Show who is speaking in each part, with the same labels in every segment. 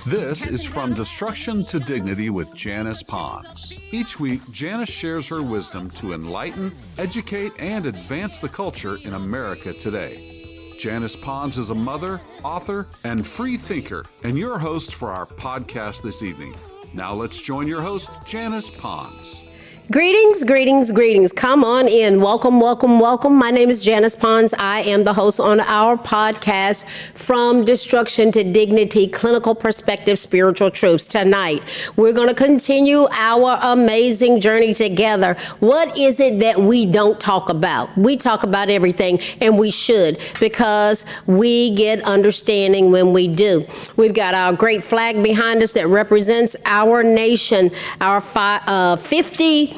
Speaker 1: This is From Destruction to Dignity with Janice Pons. Each week, Janice shares her wisdom to enlighten, educate, and advance the culture in America today. Janice Pons is a mother, author, and free thinker, and your host for our podcast this evening. Now let's join your host, Janice Pons.
Speaker 2: Greetings, greetings, greetings. Come on in. Welcome, welcome, welcome. My name is Janice Pons. I am the host on our podcast, From Destruction to Dignity, Clinical Perspective, Spiritual Truths. Tonight, we're going to continue our amazing journey together. What is it that we don't talk about? We talk about everything, and we should, because we get understanding when we do. We've got our great flag behind us that represents our nation, our 50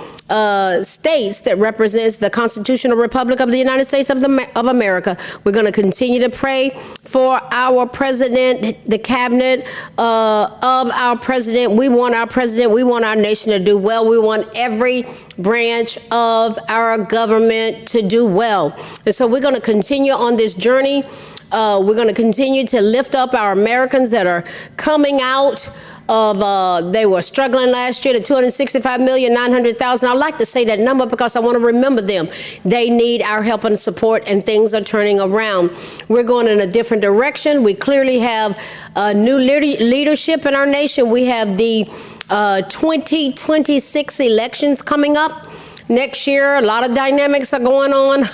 Speaker 2: states that represents the Constitutional Republic of the United States of America. We're going to continue to pray for our president, the cabinet of our president. We want our president. We want our nation to do well. We want every branch of our government to do well. And so we're going to continue on this journey. We're going to continue to lift up our Americans that are coming out of, they were struggling last year to 265,900,000. I like to say that number because I want to remember them. They need our help and support, and things are turning around. We're going in a different direction. We clearly have new leadership in our nation. We have the 2026 elections coming up. Next year, a lot of dynamics are going on,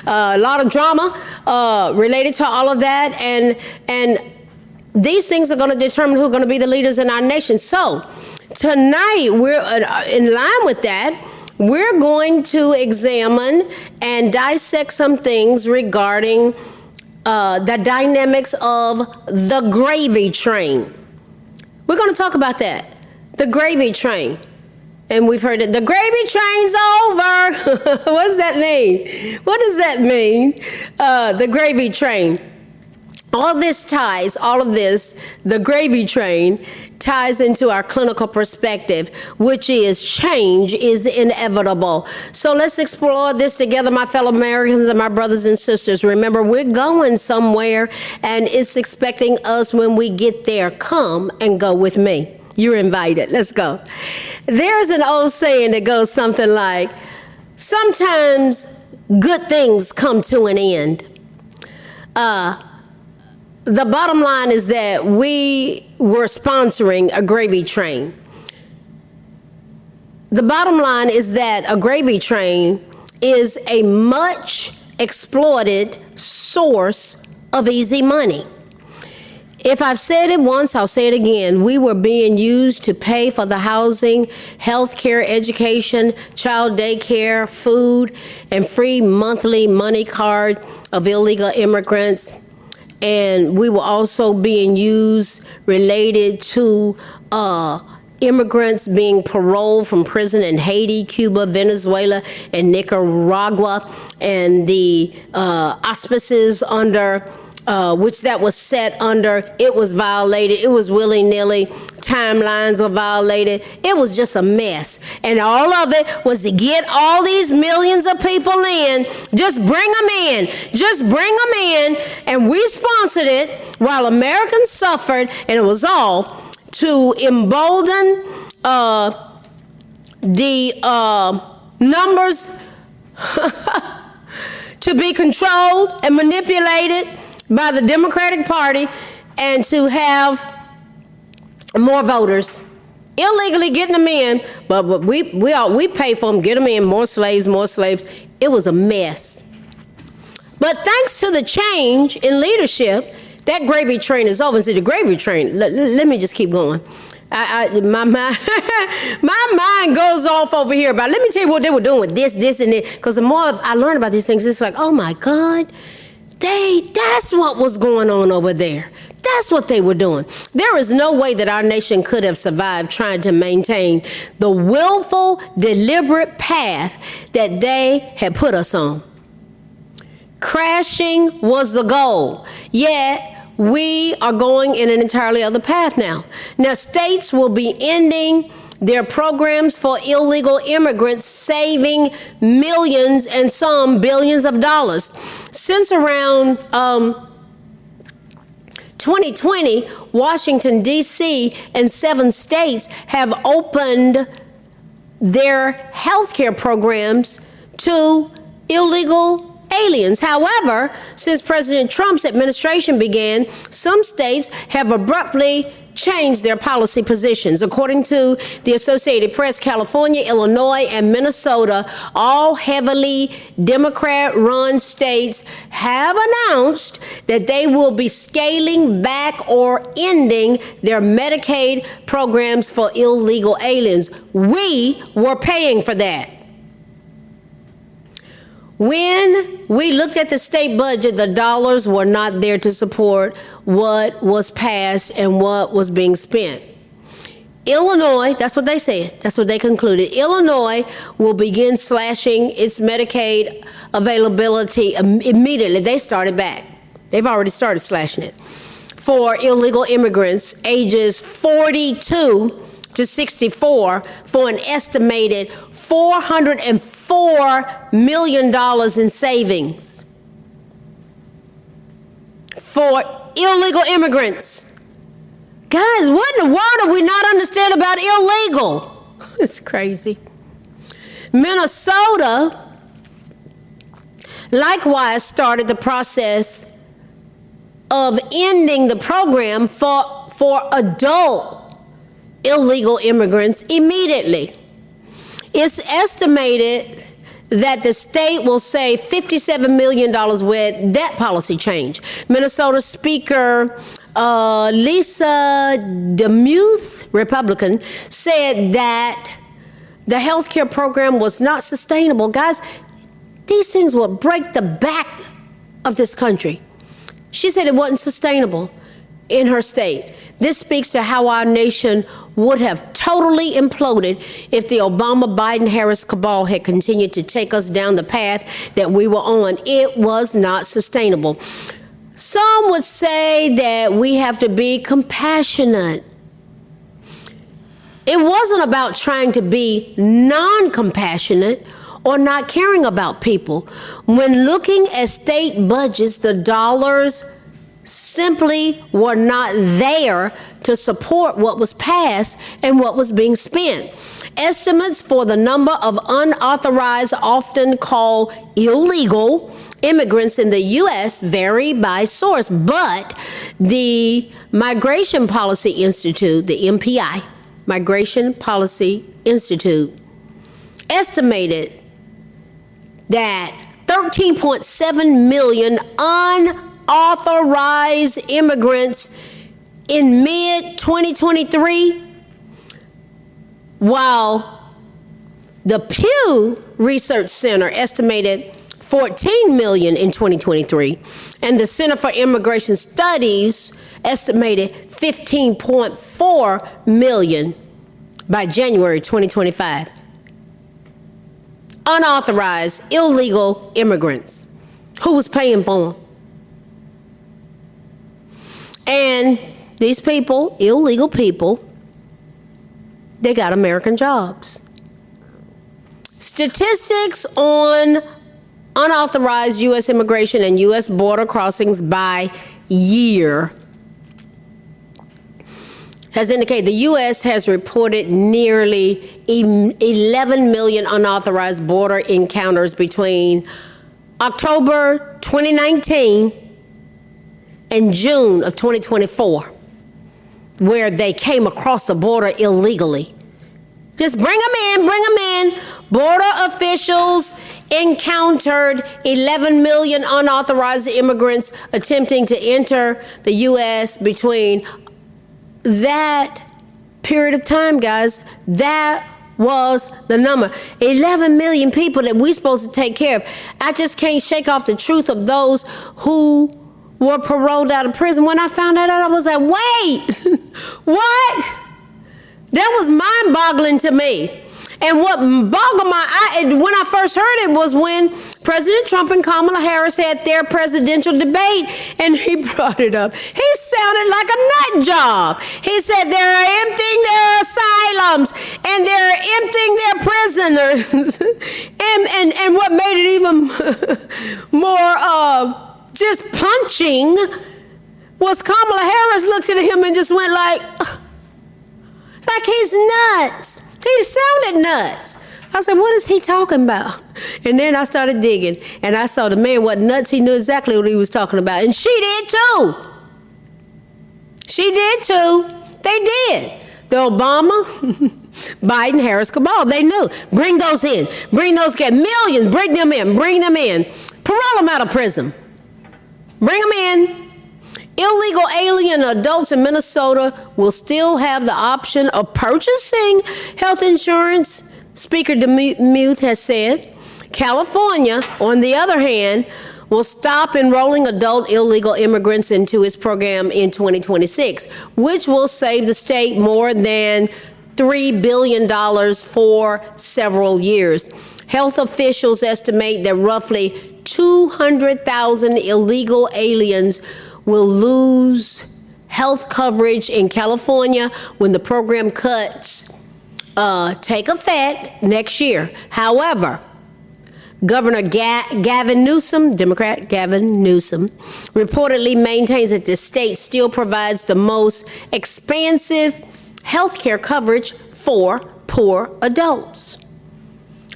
Speaker 2: a lot of drama related to all of that, and these things are going to determine who are going to be the leaders in our nation. So tonight, we're in line with that. We're going to examine and dissect some things regarding the dynamics of the gravy train. We're going to talk about that, the gravy train. And we've heard it, the gravy train's over. What does that mean? What does that mean? The gravy train. All of this, the gravy train, ties into our clinical perspective, which is change is inevitable. So let's explore this together, my fellow Americans and my brothers and sisters. Remember, we're going somewhere, and it's expecting us when we get there. Come and go with me. You're invited. Let's go. There's an old saying that goes something like, sometimes good things come to an end. The bottom line is that we were sponsoring a gravy train. The bottom line is that a gravy train is a much exploited source of easy money. If I've said it once, I'll say it again. We were being used to pay for the housing, health care, education, child daycare, food, and free monthly money card of illegal immigrants. And we were also being used related to immigrants being paroled from prison in Haiti, Cuba, Venezuela, and Nicaragua, and the auspices under which that was set under, it was violated. It was willy-nilly. Timelines were violated. It was just a mess. And all of it was to get all these millions of people in. Just bring them in. Just bring them in. And we sponsored it while Americans suffered. And it was all to embolden the numbers to be controlled and manipulated by the Democratic Party, and to have more voters, illegally getting them in, but we pay for them, get them in, more slaves. It was a mess. But thanks to the change in leadership, that gravy train is over. See, the gravy train, let me just keep going. My mind goes off over here, but let me tell you what they were doing with this, and that, because the more I learn about these things, it's like, oh my God, that's what was going on over there. That's what they were doing. There is no way that our nation could have survived trying to maintain the willful, deliberate path that they had put us on. Crashing was the goal. Yet, we are going in an entirely other path now. Now, states will be ending their programs for illegal immigrants, saving millions and some billions of dollars. Since around 2020, Washington, D.C. and 7 states have opened their health care programs to illegal aliens. However, since President Trump's administration began, some states have abruptly changed their policy positions. According to the Associated Press, California, Illinois, and Minnesota, all heavily Democrat-run states, have announced that they will be scaling back or ending their Medicaid programs for illegal aliens. We were paying for that. When we looked at the state budget, the dollars were not there to support what was passed and what was being spent. Illinois, that's what they said, that's what they concluded. Illinois will begin slashing its Medicaid availability immediately. They started back. They've already started slashing it. For illegal immigrants ages 42 to 64 for an estimated $404 million in savings for illegal immigrants. Guys, what in the world do we not understand about illegal? It's crazy. Minnesota likewise started the process of ending the program for adult illegal immigrants immediately. It's estimated that the state will save $57 million with that policy change. Minnesota Speaker Lisa DeMuth, Republican, said that the health care program was not sustainable. Guys, these things will break the back of this country. She said it wasn't sustainable in her state. This speaks to how our nation would have totally imploded if the Obama-Biden-Harris cabal had continued to take us down the path that we were on. It was not sustainable. Some would say that we have to be compassionate. It wasn't about trying to be non-compassionate or not caring about people. When looking at state budgets, the dollars simply were not there to support what was passed and what was being spent. Estimates for the number of unauthorized, often called illegal, immigrants in the U.S. vary by source, but the Migration Policy Institute, the MPI, Migration Policy Institute, estimated that 13.7 million unauthorized immigrants in mid-2023, while the Pew Research Center estimated 14 million in 2023, and the Center for Immigration Studies estimated 15.4 million by January 2025. Unauthorized, illegal immigrants. Who was paying for them? And these people, illegal people, they got American jobs. Statistics on unauthorized U.S. immigration and U.S. border crossings by year has indicated the U.S. has reported nearly 11 million unauthorized border encounters between October 2019 and June of 2024, where they came across the border illegally. Just bring them in. Border officials encountered 11 million unauthorized immigrants attempting to enter the U.S. between that period of time, guys. That was the number. 11 million people that we're supposed to take care of. I just can't shake off the truth of those who were paroled out of prison. When I found that out, I was like, wait, what? That was mind-boggling to me. And what boggled my eye, when I first heard it, was when President Trump and Kamala Harris had their presidential debate, and he brought it up. He sounded like a nut job. He said they're emptying their asylums, and they're emptying their prisoners. and what made it even more just punching was Kamala Harris looked at him and just went like he's nuts. He sounded nuts. I said, what is he talking about? And then I started digging, and I saw the man wasn't nuts. He knew exactly what he was talking about. And she did too. She did too. They did. The Obama, Biden, Harris cabal, they knew. Bring those in. Bring those guys. Millions. Bring them in. Bring them in. Parole them out of prison. Bring them in. Illegal alien adults in Minnesota will still have the option of purchasing health insurance, Speaker DeMuth has said. California, on the other hand, will stop enrolling adult illegal immigrants into its program in 2026, which will save the state more than $3 billion for several years. Health officials estimate that roughly 200,000 illegal aliens will lose health coverage in California when the program cuts take effect next year. However, Governor Gavin Newsom, Democrat Gavin Newsom, reportedly maintains that the state still provides the most expansive health care coverage for poor adults.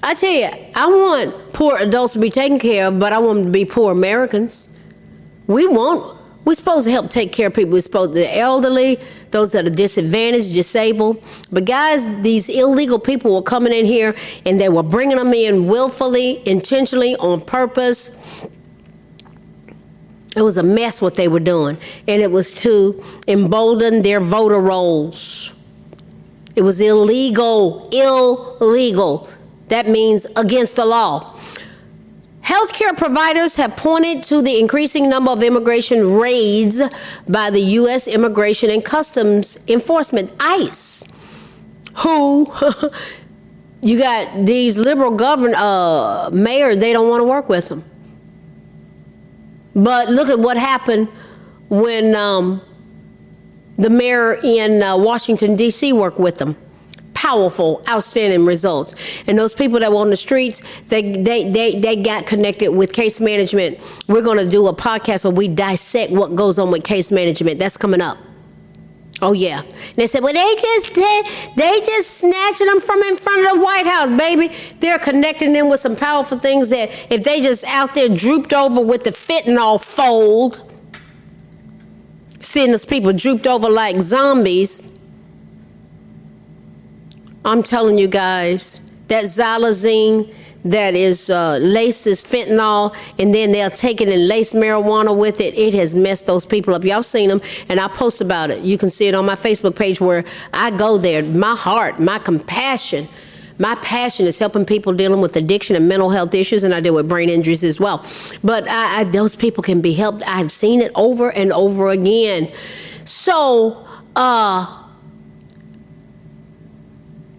Speaker 2: I tell you, I want poor adults to be taken care of, but I want them to be poor Americans. We're supposed to help take care of people. We're supposed to, the elderly, those that are disadvantaged, disabled. But guys, these illegal people were coming in here and they were bringing them in willfully, intentionally, on purpose. It was a mess what they were doing. And it was to embolden their voter rolls. It was illegal. That means against the law. Healthcare providers have pointed to the increasing number of immigration raids by the U.S. Immigration and Customs Enforcement, ICE, who, you got these liberal mayors, they don't want to work with them. But look at what happened when the mayor in Washington, D.C. worked with them. Powerful, outstanding results. And those people that were on the streets, they got connected with case management. We're going to do a podcast where we dissect what goes on with case management. That's coming up. Oh, yeah. And they said, well, they just snatching them from in front of the White House, baby. They're connecting them with some powerful things that if they just out there drooped over with the fentanyl fold, seeing those people drooped over like zombies, I'm telling you guys, that xylazine that is laces fentanyl, and then they'll take it and lace marijuana with it. It has messed those people up. Y'all seen them, and I post about it. You can see it on my Facebook page where I go there. My heart, my compassion, my passion is helping people dealing with addiction and mental health issues, and I deal with brain injuries as well. But those people can be helped. I've seen it over and over again. So,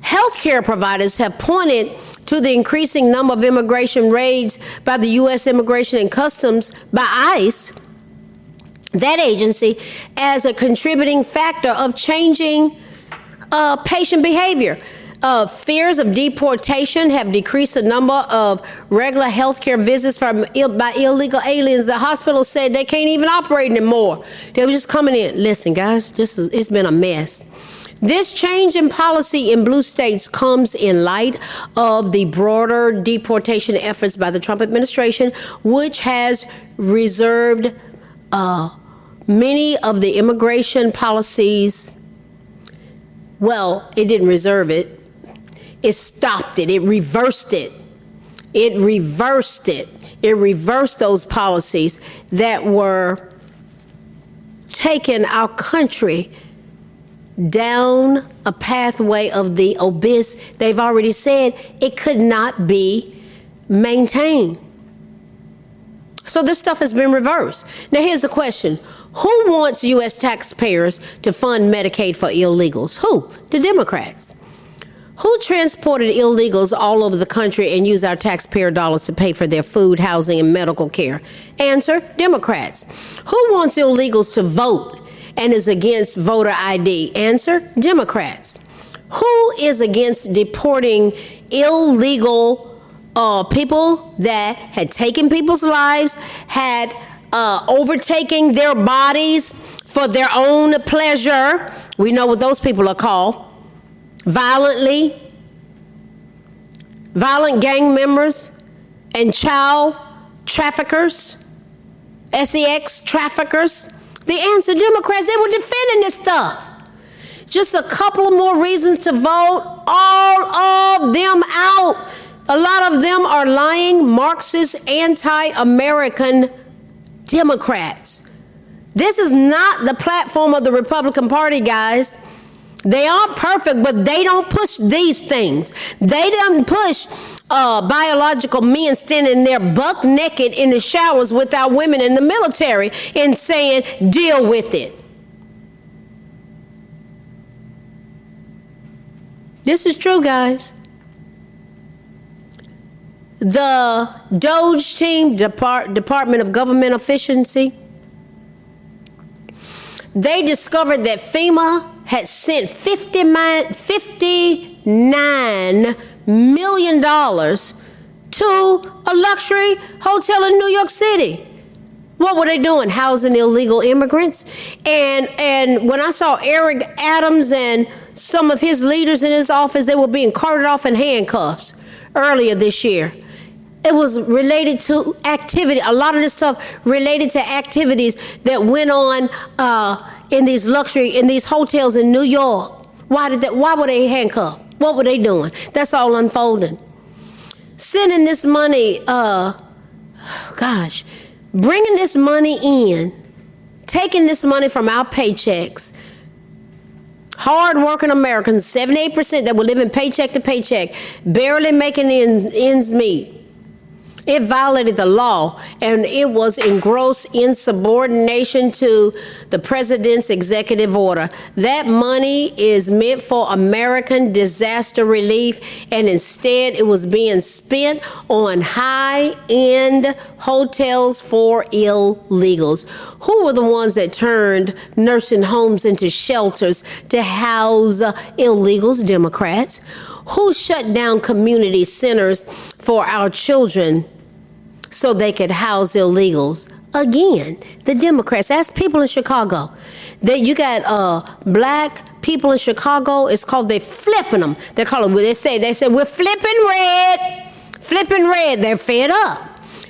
Speaker 2: healthcare providers have pointed to the increasing number of immigration raids by the U.S. Immigration and Customs, by ICE, that agency, as a contributing factor of changing patient behavior. Fears of deportation have decreased the number of regular healthcare visits by illegal aliens. The hospital said they can't even operate anymore. They were just coming in. Listen, guys, it's been a mess. This change in policy in blue states comes in light of the broader deportation efforts by the Trump administration, which has reserved many of the immigration policies. Well, it didn't reserve it. It stopped it. It reversed it. It reversed it. It reversed those policies that were taking our country down a pathway of the abyss. They've already said it could not be maintained. So this stuff has been reversed. Now here's the question. Who wants U.S. taxpayers to fund Medicaid for illegals? Who? The Democrats. Who transported illegals all over the country and used our taxpayer dollars to pay for their food, housing, and medical care? Answer, Democrats. Who wants illegals to vote and is against voter ID? Answer, Democrats. Who is against deporting illegal people that had taken people's lives, had overtaken their bodies, for their own pleasure. We know what those people are called. Violent gang members and child traffickers, sex traffickers. The answer, Democrats, they were defending this stuff. Just a couple of more reasons to vote all of them out. A lot of them are lying, Marxist, anti-American Democrats. This is not the platform of the Republican Party, guys. They aren't perfect, but they don't push these things. They don't push biological men standing there buck naked in the showers with our women in the military and saying, deal with it. This is true, guys. The DOGE team, Department of Government Efficiency, they discovered that FEMA had sent $59 million to a luxury hotel in New York City. What were they doing? Housing illegal immigrants. And when I saw Eric Adams and some of his leaders in his office, they were being carted off in handcuffs earlier this year. It was related to activity. A lot of this stuff related to activities that went on in these hotels in New York. Why were they handcuffed? What were they doing? That's all unfolding. Sending this money, bringing this money in, taking this money from our paychecks. Hard-working Americans, 78% that were living paycheck to paycheck, barely making ends meet. It violated the law, and it was in gross insubordination to the president's executive order. That money is meant for American disaster relief, and instead it was being spent on high-end hotels for illegals. Who were the ones that turned nursing homes into shelters to house illegals? Democrats. Who shut down community centers for our children so they could house illegals? Again, the Democrats. Ask people in Chicago. You got black people in Chicago. It's called, they flipping them. They call them, they say we're flipping red. Flipping red. They're fed up.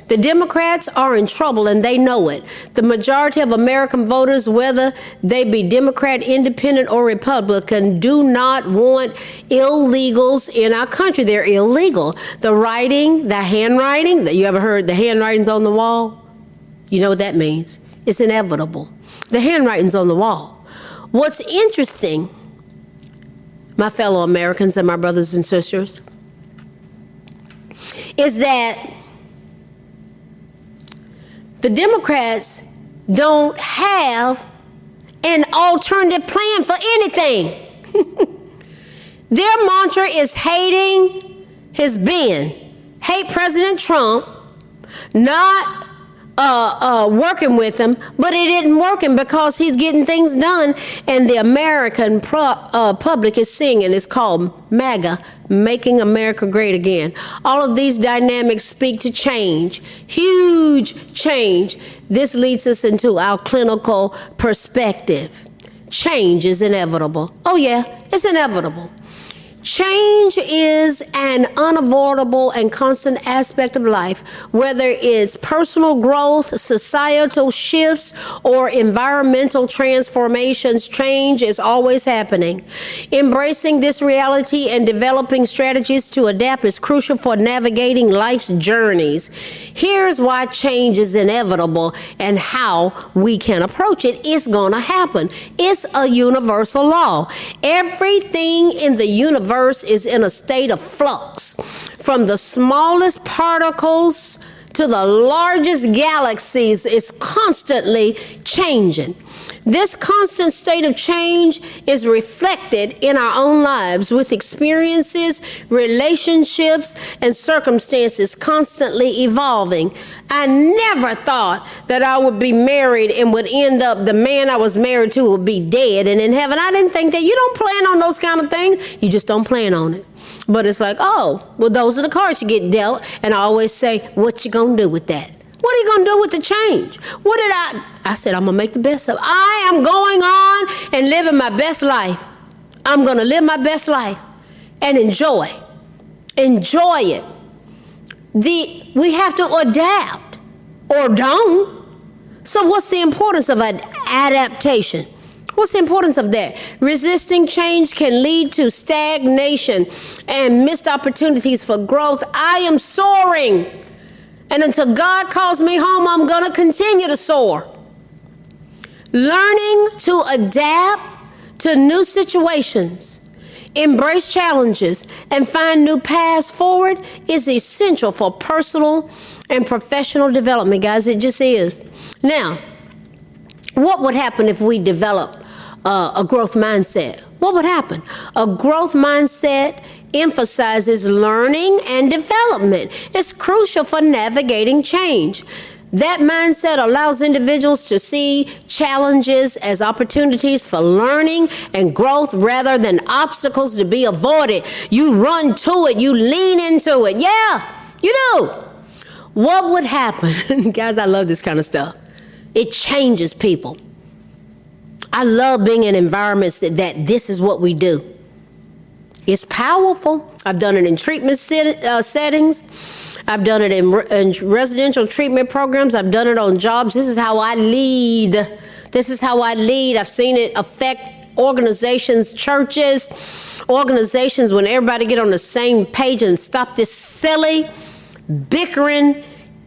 Speaker 2: The Democrats are in trouble, and they know it. The majority of American voters, whether they be Democrat, Independent, or Republican, do not want illegals in our country. They're illegal. The handwriting, you ever heard the handwriting's on the wall? You know what that means. It's inevitable. The handwriting's on the wall. What's interesting, my fellow Americans and my brothers and sisters, is that the Democrats don't have an alternative plan for anything. Their mantra is hate President Trump, not working with him, but it isn't working because he's getting things done, and the American public is singing. It's called MAGA, Making America Great Again. All of these dynamics speak to change, huge change. This leads us into our clinical perspective. Change is inevitable. Oh yeah, it's inevitable. Change is an unavoidable and constant aspect of life, whether it's personal growth, societal shifts, or environmental transformations. Change is always happening. Embracing this reality and developing strategies to adapt is crucial for navigating life's journeys. Here's why change is inevitable and how we can approach it. It's gonna happen. It's a universal law. Everything in the universe is in a state of flux, from the smallest particles to the largest galaxies. Is constantly changing. This constant state of change is reflected in our own lives, with experiences, relationships, and circumstances constantly evolving. I never thought that I would be married and would end up, the man I was married to would be dead and in heaven. I didn't think that. You don't plan on those kind of things. You just don't plan on it. But it's like, oh, well, those are the cards you get dealt. And I always say, what you gonna do with that? What are you going to do with the change? What did I said, I'm going to make the best of it. I am going on and living my best life. I'm going to live my best life and enjoy it. We have to adapt or don't. So what's the importance of an adaptation? What's the importance of that? Resisting change can lead to stagnation and missed opportunities for growth. I am soaring. And until God calls me home, I'm going to continue to soar. Learning to adapt to new situations, embrace challenges, and find new paths forward is essential for personal and professional development, guys. It just is. Now, what would happen if we develop a growth mindset? What would happen? A growth mindset emphasizes learning and development. It's crucial for navigating change. That mindset allows individuals to see challenges as opportunities for learning and growth rather than obstacles to be avoided. You run to it. You lean into it. Yeah, you do. What would happen? Guys, I love this kind of stuff. It changes people. I love being in environments that this is what we do. It's powerful. I've done it in treatment settings. I've done it in residential treatment programs. I've done it on jobs. This is how I lead. I've seen it affect organizations, churches, organizations, when everybody get on the same page and stop this silly bickering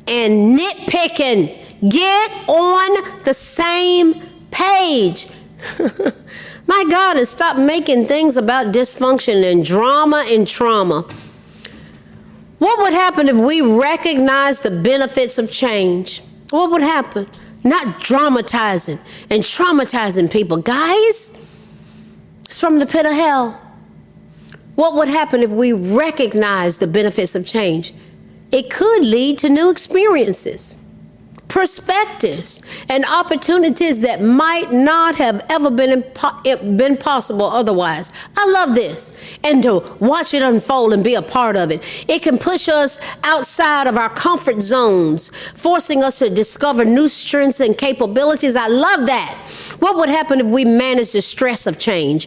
Speaker 2: and nitpicking. Get on the same page. My God, and stop making things about dysfunction and drama and trauma. What would happen if we recognize the benefits of change? What would happen? Not dramatizing and traumatizing people. Guys, it's from the pit of hell. What would happen if we recognize the benefits of change? It could lead to new experiences, perspectives, and opportunities that might not have ever been possible otherwise. I love this. And to watch it unfold and be a part of it. It can push us outside of our comfort zones, forcing us to discover new strengths and capabilities. I love that. What would happen if we manage the stress of change?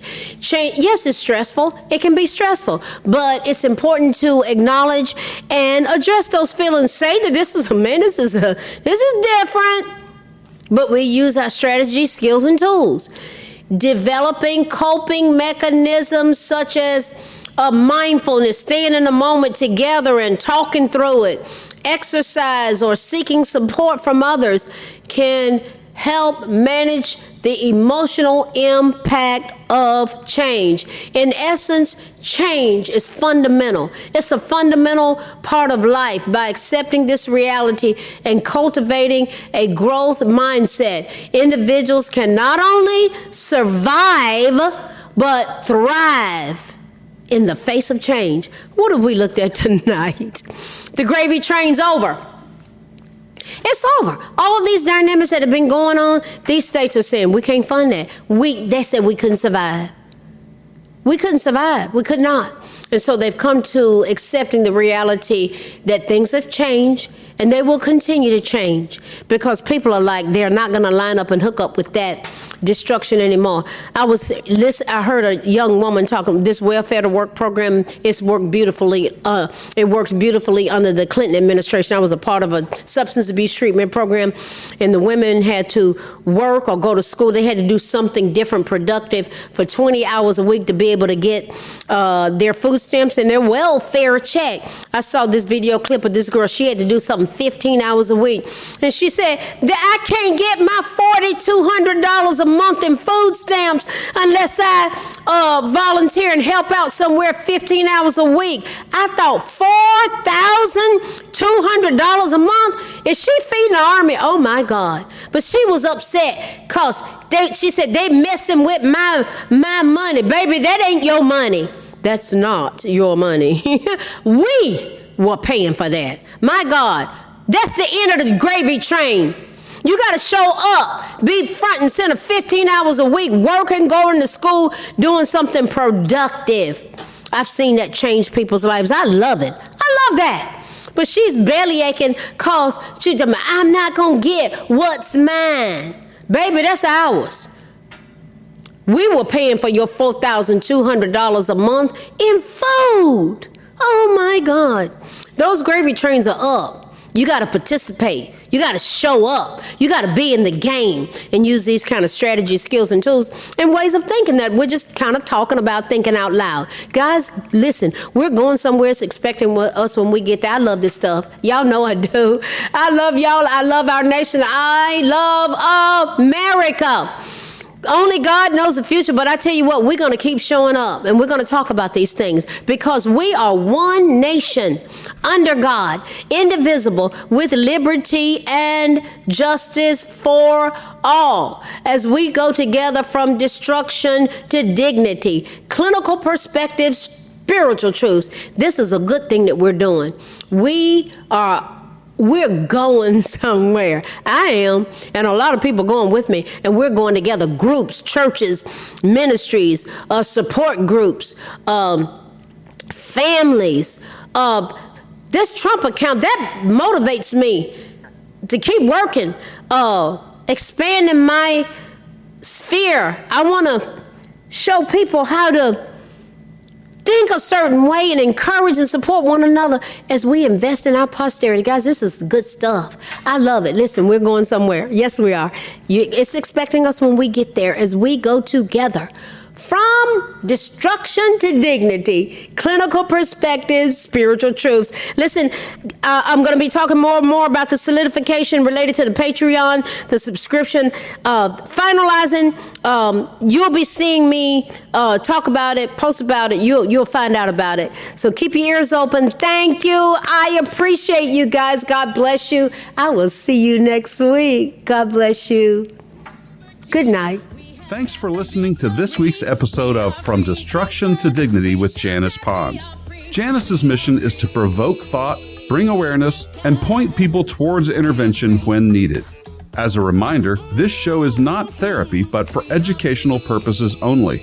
Speaker 2: Yes, it's stressful. It can be stressful, but it's important to acknowledge and address those feelings. Say that this is different, but we use our strategy, skills, and tools. Developing coping mechanisms such as mindfulness, staying in the moment together and talking through it, exercise, or seeking support from others can help manage the emotional impact of change. In essence, change is fundamental. It's a fundamental part of life. By accepting this reality and cultivating a growth mindset, individuals can not only survive, but thrive in the face of change. What have we looked at tonight? The gravy train's over. It's over. All of these dynamics that have been going on, these states are saying, we can't fund that. They said we couldn't survive. We couldn't survive. We could not. And so they've come to accepting the reality that things have changed and they will continue to change because people are like, they're not going to line up and hook up with that destruction anymore. I heard a young woman talking, this welfare to work program, it's worked beautifully. It worked beautifully under the Clinton administration. I was a part of a substance abuse treatment program, and the women had to work or go to school. They had to do something different, productive for 20 hours a week to be able to get their food stamps and their welfare check. I saw this video clip of this girl. She had to do something 15 hours a week. And she said, I can't get my $4,200 a month in food stamps unless I volunteer and help out somewhere 15 hours a week. I thought $4,200 a month? Is she feeding the army? Oh my God. But she was upset because she said, they messing with my money. Baby, that ain't your money. That's not your money. We were paying for that. My God, that's the end of the gravy train. You got to show up, be front and center 15 hours a week, working, going to school, doing something productive. I've seen that change people's lives. I love it. I love that. But she's belly aching cause she's telling me, I'm not going to get what's mine. Baby, that's ours. We were paying for your $4,200 a month in food. Oh my God. Those gravy trains are up. You got to participate. You got to show up. You got to be in the game and use these kind of strategies, skills, and tools and ways of thinking that we're just kind of talking about thinking out loud. Guys, listen, we're going somewhere. It's expecting us when we get there. I love this stuff. Y'all know I do. I love y'all. I love our nation. I love America. Only God knows the future, but I tell you what, we're going to keep showing up and we're going to talk about these things because we are one nation under God, indivisible, with liberty and justice for all. As we go together from destruction to dignity, clinical perspectives, spiritual truths. This is a good thing that we're doing. We're going somewhere. I am, and a lot of people going with me, and we're going together. Groups, churches, ministries, support groups, families. This Trump account, that motivates me to keep working, expanding my sphere. I want to show people how to think a certain way and encourage and support one another as we invest in our posterity. Guys, this is good stuff. I love it. Listen, we're going somewhere. Yes, we are. It's expecting us when we get there as we go together. From destruction to dignity, clinical perspectives, spiritual truths. Listen, I'm going to be talking more and more about the solidification related to the Patreon, the subscription, finalizing. You'll be seeing me talk about it, post about it. You'll find out about it. So keep your ears open. Thank you. I appreciate you guys. God bless you. I will see you next week. God bless you. Good night.
Speaker 1: Thanks for listening to this week's episode of From Destruction to Dignity with Janice Pons. Janice's mission is to provoke thought, bring awareness, and point people towards intervention when needed. As a reminder, this show is not therapy, but for educational purposes only.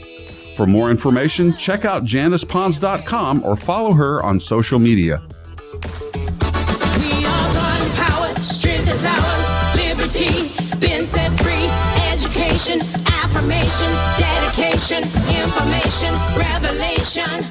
Speaker 1: For more information, check out JanicePons.com or follow her on social media.
Speaker 3: We are one power, strength is ours, liberty, been set free, education, affirmation, dedication, information, revelation.